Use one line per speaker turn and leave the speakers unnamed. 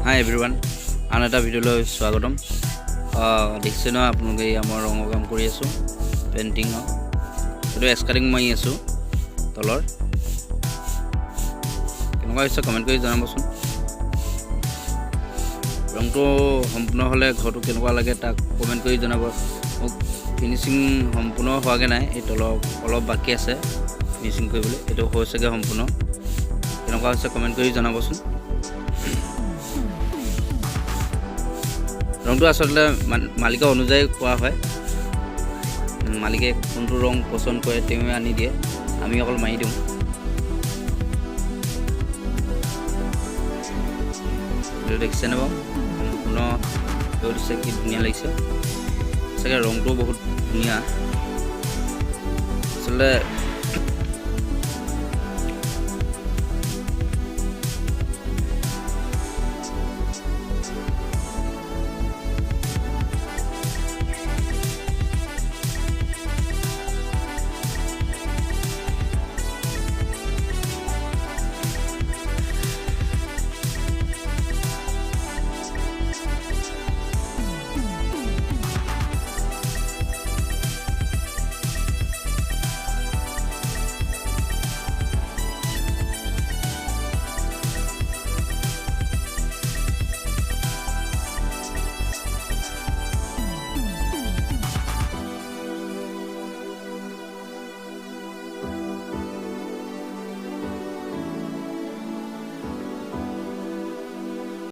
Hi everyone, another video lo swagatam. Dekhse na apnoke amar rongo kam kori asu painting no. Eto sketching mai asu tolor. Kenuka hoise comment kori janabosun. Rong to সম্পূৰ্ণ হলে ঘৰটো কেনেকুৱা লাগে তাক comment কৰি জনাব finishing সম্পূৰ্ণ হোৱাগে নাই এই অলপ বাকি আছে ফিনিশিং কৰিবলৈ এটো হৈছেগে সম্পূৰ্ণ কেনেকুৱা হৈছে কমেন্ট কৰি জনাবচোন ৰংটো আসলে মালিকা অনুযায়ী কোৱা হয় মালিকে কোনটো ৰং পছন্দ কৰে তেৱে আনি দিয়ে আমি অকল মাৰি দিওঁ ভিডিও দেখছেন না সম্পূৰ্ণ কৰিছে কি ধুনীয়া লাগিছে সঁচাকৈ ৰংটো বহুত ধুনীয়া আসলে